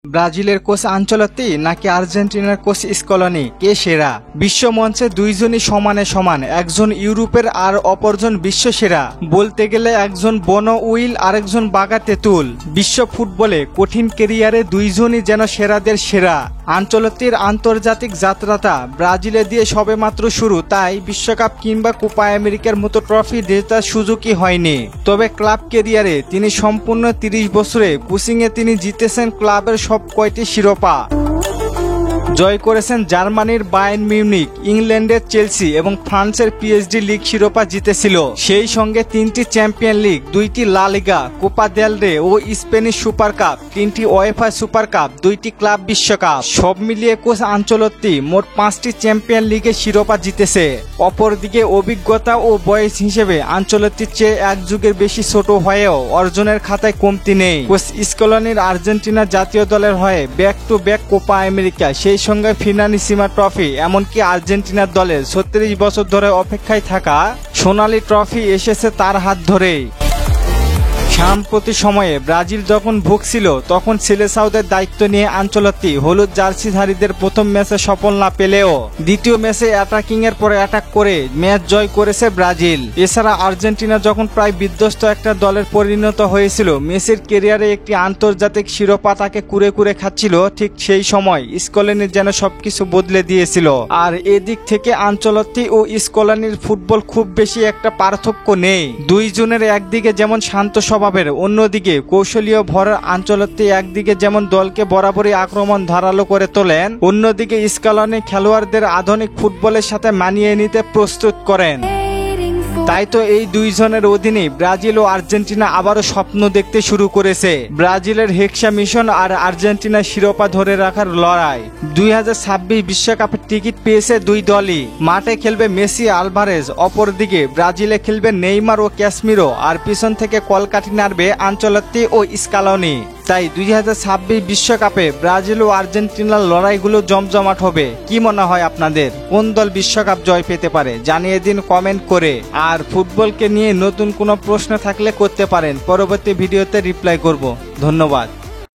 ব্রাজিলের coach Ancelotti নাকি আর্জেন্টিনার কোচ স্কলনি, কে সেরা? বিশ্ব মঞ্চে দুইজনই সমানে সমান, একজন ইউরোপের আর অপরজন বিশ্ব সেরা। বলতে গেলে একজন বনো উইল আরেকজন বাগা তেঁতুল। বিশ্ব ফুটবলে কঠিন কেরিয়ারে দুইজনই যেন সেরাদের সেরা। আনচেলত্তির আন্তর্জাতিক যাত্রাটা ব্রাজিলে দিয়ে সবেমাত্র শুরু, তাই বিশ্বকাপ কিংবা কোপা আমেরিকার মতো ট্রফি জেতার সুযোগই হয়নি। তবে ক্লাব কেরিয়ারে তিনি সম্পূর্ণ 30 বছরে কোচিংয়ে তিনি জিতেছেন ক্লাবের সব কয়টি শিরোপা। জয় করেছেন জার্মানির বায়ার্ন মিউনিক, ইংল্যান্ডের চেলসি এবং ফ্রান্সের পিএসজি লিগ শিরোপা জিতেছিল। সেই সঙ্গে 3টি চ্যাম্পিয়ন লিগ, 2টি লা লিগা, কোপা দেল রে ও স্পেনিশ সুপার কাপ, 3টি ওয়েফা সুপার কাপ, 2টি ক্লাব বিশ্বকাপ। সব মিলিয়ে কোচ আনচেলত্তি মোট 5টি চ্যাম্পিয়ন লিগের শিরোপা জিতেছে। অপরদিকে অভিজ্ঞতা ও বয়স হিসেবে আনচেলত্তির চেয়ে এক যুগের বেশি ছোট হয়েও অর্জনের খাতায় কমতি নেই। কোচ স্কলনির আর্জেন্টিনা জাতীয় দলের হয়ে back to back Copa America, সেই সঙ্গে ফিনালিসিমা ট্রফি, এমনকি আর্জেন্টিনার দলের 36 বছর ধরে অপেক্ষায় থাকা সোনালী ট্রফি এসেছে তার হাত ধরেই। সাম্প্রতিক সময়ে ব্রাজিল যখন ভুগছিল তখন সিলেসাওদের দায়িত্ব নিয়ে আনচেলত্তি হলুদ জার্সিধারীদের প্রথম ম্যাচে সফল না পেলেও দ্বিতীয় ম্যাচে অ্যাটাকিং এর পরে অ্যাটাক করে ম্যাচ জয় করেছে ব্রাজিল। এছাড়া আর্জেন্টিনা যখন প্রায় বিধ্বস্ত একটা দলের পরিণত হয়েছিল, মেসির ক্যারিয়ারে একটি আন্তর্জাতিক শিরোপা তাকে কুরে কুরে খাচ্ছিল, ঠিক সেই সময় স্কলনি যেন সবকিছু বদলে দিয়েছিল। আর এদিক থেকে আনচেলত্তি ও স্কলনির ফুটবল খুব বেশি একটা পার্থক্য নেই। দুইজনের একদিকে যেমন শান্ত স্বভাব, অন্যদিকে কৌশলীয় ভরা আনচেলত্তি একদিকে যেমন দলকে বরাবরই আক্রমণ ধারালো করে তোলেন, অন্যদিকে স্কলনি খেলোয়াড়দের আধুনিক ফুটবলের সাথে মানিয়ে নিতে প্রস্তুত করেন। তাই তো এই দুইজনের অধীনে ব্রাজিল ও আর্জেন্টিনা আবারও স্বপ্ন দেখতে শুরু করেছে। ব্রাজিলের হেক্সা মিশন আর আর্জেন্টিনার শিরোপা ধরে রাখার লড়াই। 2026 বিশ্বকাপের টিকিট পেয়েছে দুই দলই। মাঠে খেলবে মেসি, আলভারেজ, অপরদিকে ব্রাজিলে খেলবে নেইমার ও ক্যাসমিরো, আর পিছন থেকে কলকাঠি নাড়বে আনচেলত্তি ও স্কলনি। তাই 2026 বিশ্বকাপে ব্রাজিল ও আর্জেন্টিনার লড়াইগুলো জমজমাট হবে। কি মনে হয় আপনাদের, কোন দল বিশ্বকাপ জয় পেতে পারে? জানিয়ে দিন কমেন্ট করে। আর ফুটবলকে নিয়ে নতুন কোনো প্রশ্ন থাকলে করতে পারেন, পরবর্তী ভিডিওতে রিপ্লাই করব। ধন্যবাদ।